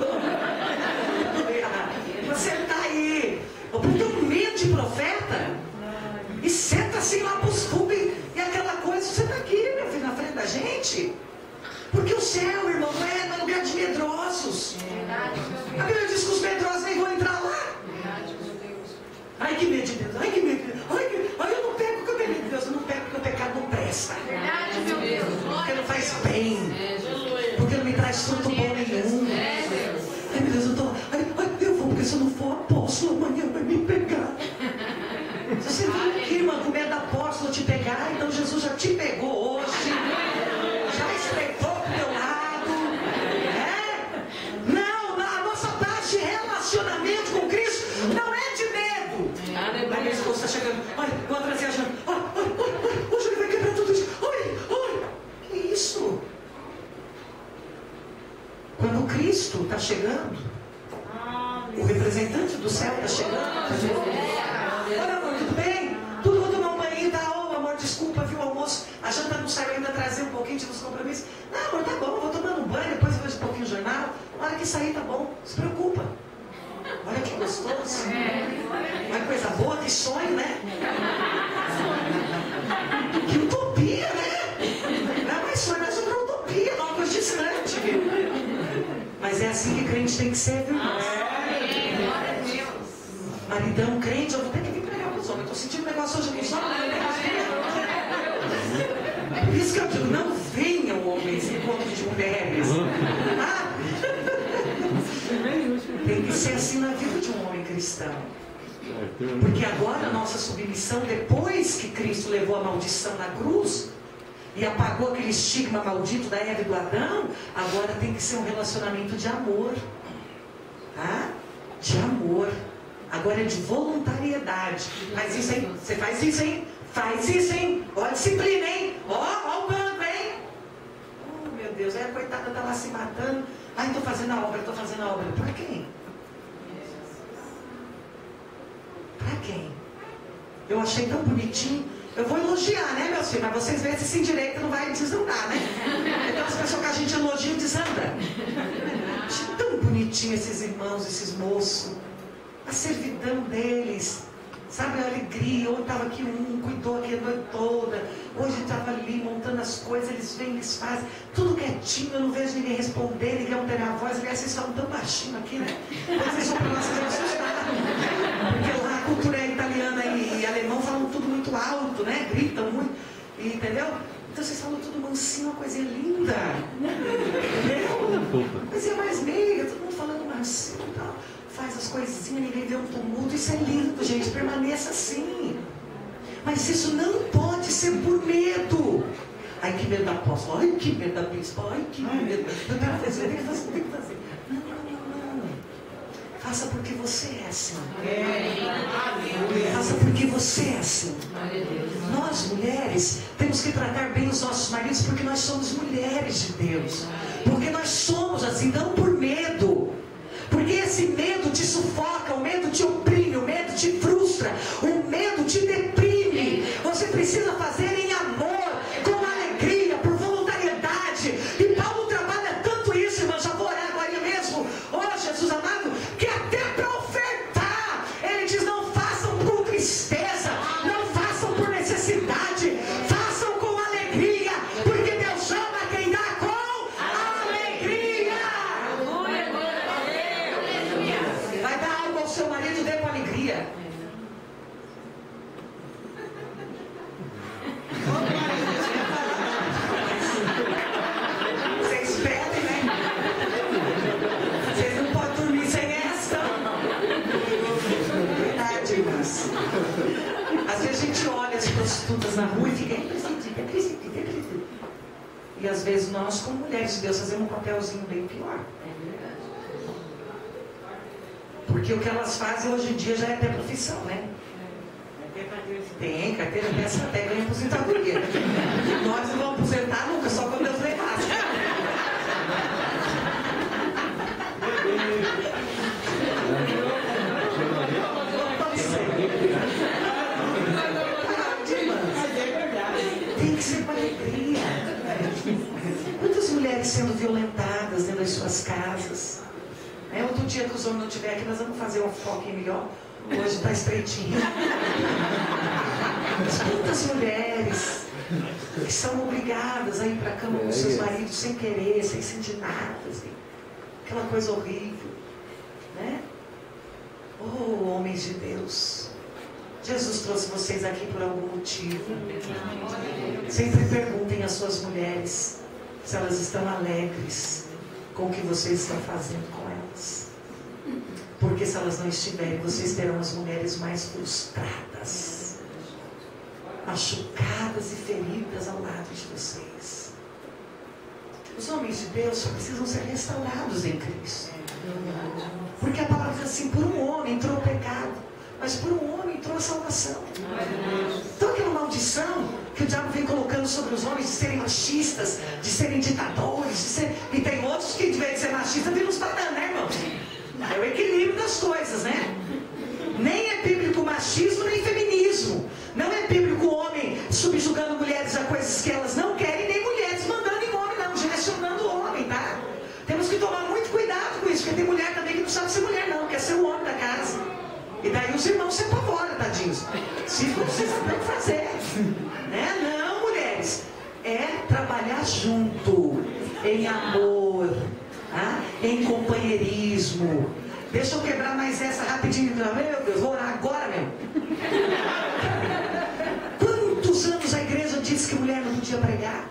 Você está aí. Porque o medo de profeta, e senta assim lá para os fundos, e aquela coisa, você está aqui, meu filho, na frente da gente. Porque o céu, irmão, não é lugar de medrosos. A Bíblia diz que os medrosos nem vão entrar lá. Ai, que medo de Deus, ai, que medo de Deus. Ai, eu não pego porque eu tenho medo de Deus, eu não pego porque o pecado não presta. Verdade, meu Deus. Porque não faz bem. Porque não me traz fruto bom nenhum. Ai, meu Deus, eu tô. Ai, eu vou, porque se eu não for apóstolo, amanhã vai me pegar. Se você viu aqui, irmã, com medo do apóstolo te pegar, então Jesus já te pegou hoje. Já estreitou pro teu lado. Não, a nossa taxa de relacionamento com Cristo não é de medo. Aí minha esposa está chegando. Olha, o André se achando. Hoje ele vai quebrar tudo isso. Olha. Que isso? Quando Cristo está chegando, o representante do céu está chegando. Olha, amor, tudo bem? Tudo tinha uns compromissos. Não, amor, tá bom, eu vou tomando um banho, depois eu vejo um pouquinho de jornal. Na hora que sair, tá bom, não se preocupa. Olha que gostoso. Olha que coisa boa, que sonho, né? Que utopia, né? Não é mais sonho, mas uma utopia, não é uma coisa distante. Mas é assim que crente tem que ser, viu, irmãos? Maridão, crente, eu vou ter que vir pregar para os homens. Eu estou sentindo um negócio hoje nos homens. Por isso que eu digo, não venham homens em encontro de mulheres. Ah? Tem que ser assim na vida de um homem cristão. Porque agora a nossa submissão, depois que Cristo levou a maldição na cruz e apagou aquele estigma maldito da Eva e do Adão, agora tem que ser um relacionamento de amor. Tá? De amor. Agora é de voluntariedade. Faz isso, hein? Você faz isso, hein? Faz isso, hein? Ó a disciplina, hein? Ó o banco, hein? Oh, meu Deus, aí a coitada está lá se matando. Ai, estou fazendo a obra, estou fazendo a obra. Para quem? Para quem? Eu achei tão bonitinho. Eu vou elogiar, né, meus filhos? Mas vocês veem se sem direito não vai desandar, né? Então as pessoas que a gente elogia desanda. Achei tão bonitinho esses irmãos, esses moços. A servidão deles, sabe, a alegria. Hoje estava aqui cuidou aqui a noite toda, hoje estava ali montando as coisas, eles vêm, eles fazem, tudo quietinho, eu não vejo ninguém responder, ninguém alterar a voz. Aliás, vocês falam tão baixinho aqui, né? Vocês são para nós, vocês assustaram, porque lá a cultura italiana e alemão falam tudo muito alto, né? Gritam muito, entendeu? Então vocês falam tudo mansinho, uma coisinha linda, entendeu? Coisinha mais meiga, todo mundo falando mansinho e tal. Faz as coisinhas, ninguém vê um tumulto. Isso é lindo, gente, permaneça assim. Mas isso não pode ser por medo. Ai, que medo da apóstola, ai, que medo da bispa, ai, que medo. Eu tenho que fazer, eu tenho que fazer, eu tenho que fazer. Não. Faça porque você é assim. Faça porque você é assim. Nós, mulheres, temos que tratar bem os nossos maridos porque nós somos mulheres de Deus. Porque nós somos assim, não por medo. Porque esse medo te sufoca, o medo te oprime, o medo te frustra, o medo te deprime. Você precisa fazer em amor, com alegria, por voluntariedade. E Paulo trabalha tanto isso, irmão. Já vou orar agora mesmo. Oh, Jesus amado, que até para ofertar, ele diz: não façam por tristeza, não façam por necessidade, façam com alegria, porque Deus ama quem dá com alegria. Vai dar algo ao seu marido, dê com alegria. Vocês pedem, né? Vocês não podem dormir sem essa. Verdade, irmãs. Às vezes a gente olha as prostitutas na rua e fica acredita. E às vezes nós, como mulheres de Deus, fazemos um papelzinho bem pior. Porque o que elas fazem hoje em dia já é até profissão, né? Tem carteira dessa, até ganha aposentadoria. Nós não vamos aposentar nunca, só quando Deus levar. Tem que ser com alegria. Quantas mulheres sendo violentadas dentro das suas casas? Outro dia que os homens não estiverem aqui, nós vamos fazer uma fofoca melhor. Hoje está estreitinho. Mas quantas mulheres que são obrigadas a ir para a cama com seus maridos sem querer, sem sentir nada, assim. Aquela coisa horrível, né? Oh, homens de Deus, Jesus trouxe vocês aqui por algum motivo. Sempre perguntem às suas mulheres se elas estão alegres com o que vocês estão fazendo com elas. Porque se elas não estiverem, vocês terão as mulheres mais frustradas, machucadas e feridas ao lado de vocês. Os homens de Deus só precisam ser restaurados em Cristo. Porque a palavra diz assim: por um homem entrou o pecado, mas por um homem entrou a salvação. Então aquela maldição que o diabo vem colocando sobre os homens de serem machistas, de serem ditadores, de ser... E tem outros que, de vez de ser machista, viram os bananas, né, irmãos? É o equilíbrio das coisas, né? Nem é bíblico machismo, nem feminismo. Não é bíblico homem subjugando mulheres a coisas que elas não querem, nem mulheres mandando E daí os irmãos se apavoram, tadinhos. Se vocês não tem que fazer. Né? Não, mulheres. É trabalhar junto, em amor, tá? Em companheirismo. Deixa eu quebrar mais essa rapidinho. Meu Deus, vou orar agora mesmo. Quantos anos a igreja disse que mulher não podia pregar?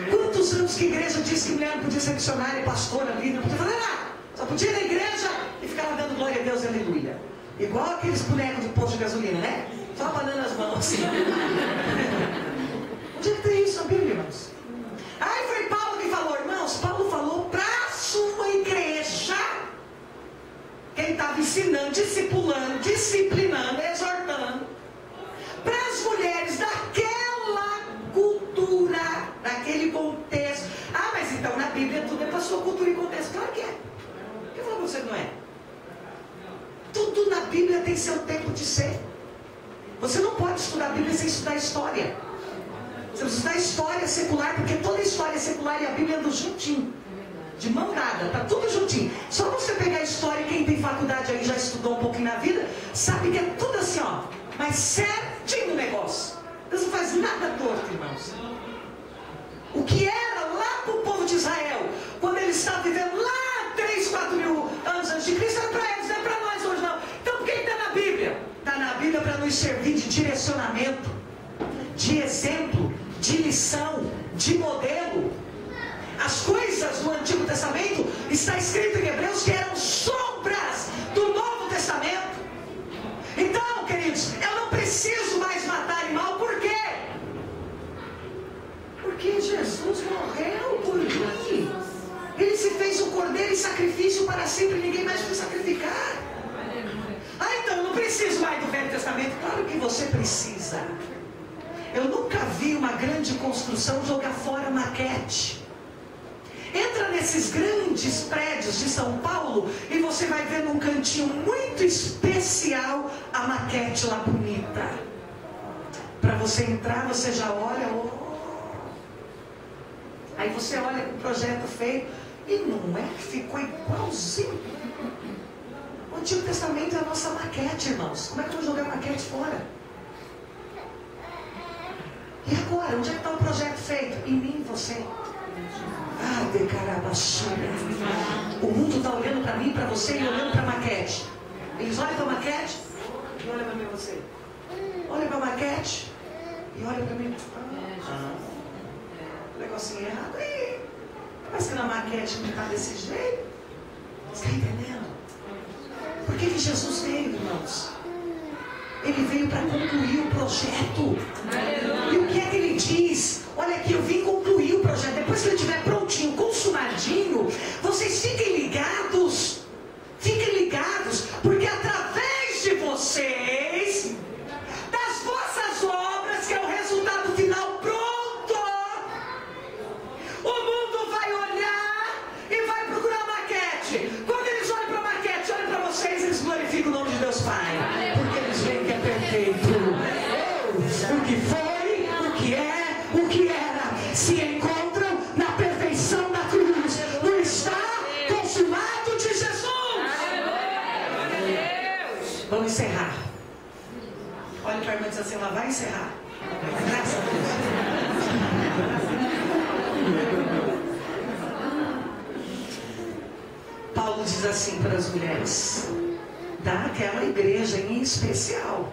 Quantos anos que a igreja disse que mulher não podia ser missionária, pastora, líder, não podia fazer nada? Só podia ir na igreja e ficar lá dando glória a Deus e aleluia. Igual aqueles bonecos de posto de gasolina, né? Só abanando as mãos assim. Onde é que tem isso na Bíblia, irmãos? Aí foi Paulo que falou, irmãos. Paulo falou para a sua igreja. Que ele estava ensinando, disciplinando, exortando. Para as mulheres daquela cultura, daquele contexto. Ah, mas então na Bíblia tudo é para a sua cultura e contexto. Claro que é. Por que eu falo para você que não é? Tudo na Bíblia tem seu tempo de ser. Você não pode estudar a Bíblia sem estudar história. Você precisa estudar história secular, porque toda história secular e a Bíblia andam juntinho. De mão dada, tá tudo juntinho. Só você pegar a história, quem tem faculdade aí já estudou um pouquinho na vida, sabe que é tudo assim, ó. Mas certinho o negócio. Deus não faz nada torto, irmãos. O que era lá para o povo de Israel, quando eles estavam vivendo lá 3, 4 mil anos antes de Cristo, era para eles, não é para nós hoje não. Então por que está na Bíblia? Está na Bíblia para nos servir de direcionamento, de exemplo, de lição, de modelo. As coisas do Antigo Testamento está escrito em Hebreus que eram sombras do Novo Testamento. Então, queridos, eu não preciso mais matar animal, por quê? Porque Jesus morreu por mim. Ele se fez um cordeiro em sacrifício para sempre, ninguém mais precisa sacrificar. Ah, então eu não preciso mais do Velho Testamento. Claro que você precisa. Eu nunca vi uma grande construção jogar fora maquete. Entra nesses grandes prédios de São Paulo e você vai ver num cantinho muito especial a maquete lá bonita. Para você entrar, você já olha, aí você olha o projeto feito e não é que ficou igualzinho. O Antigo Testamento é a nossa maquete, irmãos. Como é que eu vou jogar a maquete fora? E agora, onde é que está o projeto feito? Em mim e você. Ah, de carabaxura. O mundo está olhando para mim, para você e olhando para a maquete. Eles olham para a maquete e olham para mim e você. Olha para a maquete e olha para mim. Negocinho errado. Ih, parece que na maquete não está desse jeito. Você está entendendo? Por que Jesus veio, irmãos? Ele veio para concluir o projeto. E o que é que ele diz? Olha aqui, eu vim concluir o projeto. Depois que ele estiver prontinho, consumadinho, vocês fiquem ligados. Fiquem ligados, porque através de vocês, das vossas obras, que é o resultado final pronto, o mundo vai olhar e vai procurar a maquete. Quando eles olham para a maquete, olham para vocês, eles glorificam o nome de Deus Pai. Porque eles veem que é perfeito. O que foi, o que é, o que era, se encontram na perfeição da cruz. Não está consumado de Jesus. Vamos encerrar. Olha para a irmã e diz assim, ela vai encerrar. Graças a Deus. Paulo diz assim para as mulheres, daquela igreja em especial,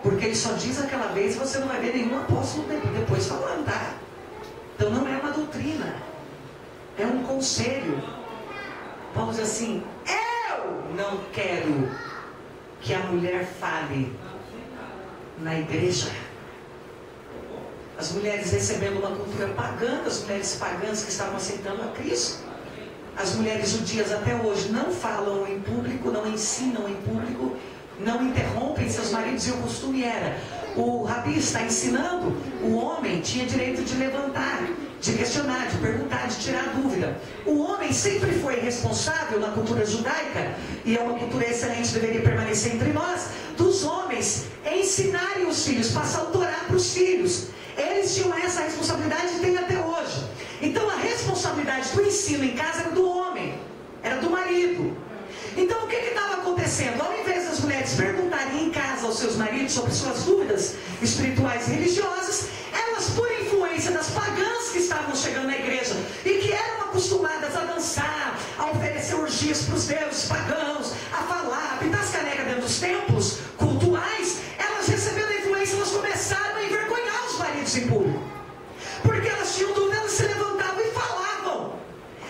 porque ele só diz aquela vez e você não vai ver nenhum apóstolo depois falando, tá? Então não é uma doutrina, é um conselho. Paulo diz assim, eu não quero que a mulher fale na igreja. As mulheres recebendo uma cultura pagã, as mulheres pagãs que estavam aceitando a Cristo. As mulheres judias até hoje não falam em público, não ensinam em público, não interrompem seus maridos, e o costume era, o rabi está ensinando, o homem tinha direito de levantar, de questionar, de perguntar, de tirar dúvida. O homem sempre foi responsável na cultura judaica, e é uma cultura excelente, deveria permanecer entre nós, dos homens ensinarem os filhos, passar o Torá para os filhos. Eles tinham essa responsabilidade e têm até hoje. Então a responsabilidade do ensino em casa era do homem, era do marido. Então o que estava acontecendo? Ao invés das mulheres perguntarem em casa aos seus maridos sobre suas dúvidas espirituais e religiosas, elas, por influência das pagãs que estavam chegando na igreja e que eram acostumadas a dançar, a oferecer orgias para os deuses pagãos, a falar, a pintar as canecas dentro dos templos cultuais, elas recebendo a influência, elas começaram a envergonhar os maridos em público. Porque elas tinham dúvida, elas se levantavam e falavam.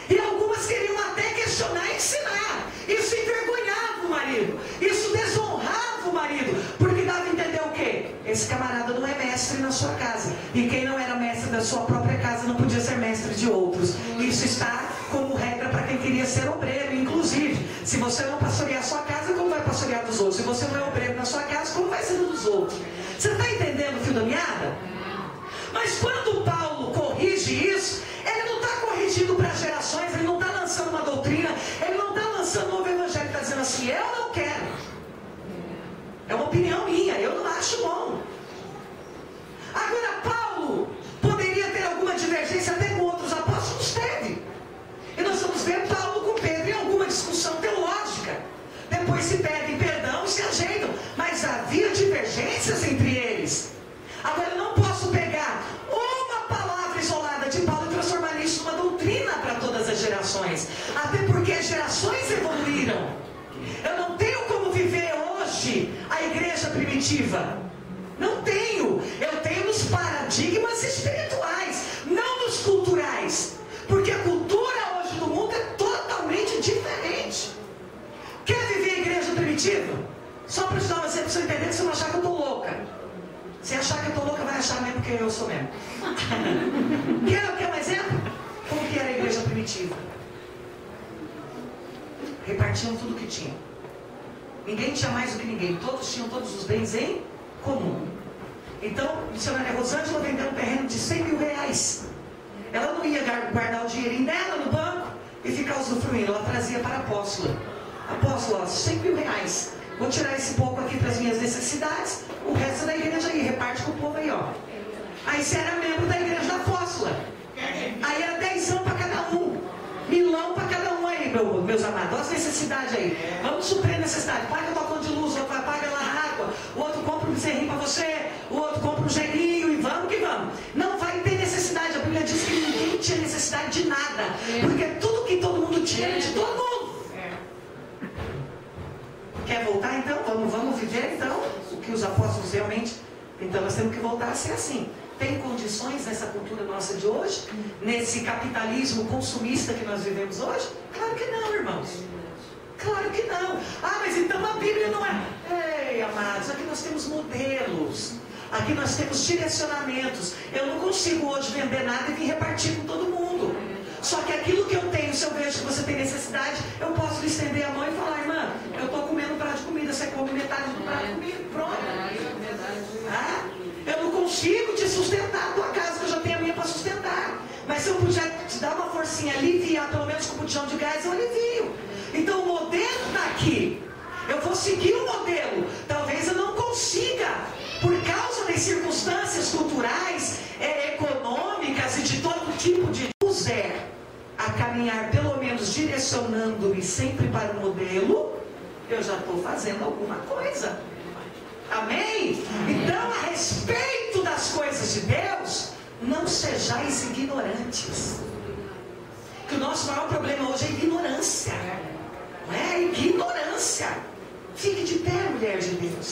E algumas queriam até questionar e ensinar. Isso envergonhava o marido. Isso desonrava o marido. Porque dava a entender o quê? Esse camarada não é mestre na sua casa. E quem não era mestre da sua própria casa não podia ser mestre de outros. Isso está como regra para quem queria ser obreiro. Inclusive, se você não pastorear a sua casa, como vai pastorear dos outros? Se você não é obreiro na sua casa, como vai ser dos outros? Você está entendendo o fio da meada? Mas quando Paulo corrige isso, ele não está corrigindo para gerações, ele não está lançando uma doutrina, ele não está lançando um novo evangelho, está dizendo assim, eu não quero. É uma opinião minha, eu não acho bom. Agora, Paulo poderia ter alguma divergência até com outros apóstolos? Teve. E nós vamos ver Paulo com Pedro em alguma discussão teológica. Depois se pedem perdão e se ajeitam. Mas havia divergências entre eles. Agora, eu não posso pegar uma palavra isolada de Paulo e transformar isso numa doutrina para todas as gerações. Até porque as gerações evoluíram. Eu não tenho como viver hoje a igreja primitiva. Não tenho. Eu tenho nos paradigmas espirituais, não nos culturais. Porque a cultura hoje do mundo é totalmente diferente. Quer viver a igreja primitiva? Só para te dar um exemplo, para você entender, você não achar que eu estou louca. Se achar que eu estou louca, vai achar mesmo que eu sou mesmo. Quer um exemplo? Como que era a igreja primitiva? Repartiam tudo que tinham. Ninguém tinha mais do que ninguém. Todos tinham todos os bens em comum. Então, a missionária Rosângela vendeu um terreno de 100 mil reais. Ela não ia guardar o dinheirinho dela no banco e ficar usufruindo. Ela trazia para a apóstola. Apóstola, 100 mil reais. Vou tirar esse pouco aqui para as minhas necessidades. O resto da igreja aí, reparte com o povo aí, ó. Aí você era membro da igreja da apóstola. Aí era 10 para cada um. Milão para cada um aí, meus amados. Olha as necessidades aí. Vamos suprir a necessidade. Paga tua conta de luz, o outro paga lá a água. O outro compra um bezerrinho para você. O outro compra um gelinho e vamos que vamos. Não vai ter necessidade. A Bíblia diz que ninguém tinha necessidade de nada. Porque tudo que todo mundo tinha era de todo mundo. Quer voltar então? Vamos viver então o que os apóstolos realmente. Então nós temos que voltar a ser assim. Tem condições nessa cultura nossa de hoje? Nesse capitalismo consumista que nós vivemos hoje? Claro que não, irmãos. Claro que não. Ah, mas então a Bíblia não é. Ei, amados, aqui nós temos modelos. Aqui nós temos direcionamentos. Eu não consigo hoje vender nada e vir repartir com todo mundo. Só que aquilo que eu tenho, se eu vejo que você tem necessidade, eu posso lhe estender a mão e falar, irmã, eu estou comendo um prato de comida, você come metade do prato comigo, pronto. Ah, eu não consigo te sustentar a tua casa, que eu já tenho a minha para sustentar. Mas se eu puder te dar uma forcinha, aliviar, pelo menos com um botijão de gás, eu alivio. Então o modelo está aqui. Eu vou seguir o modelo. Talvez eu não consiga, por causa das circunstâncias culturais, econômicas e de todo tipo de... puser a caminhar, pelo menos direcionando-me sempre para o modelo, eu já estou fazendo alguma coisa. Amém? Então, a respeito das coisas de Deus, não sejais ignorantes. Que o nosso maior problema hoje é ignorância. Não é? Ignorância. Fique de pé, mulher de Deus.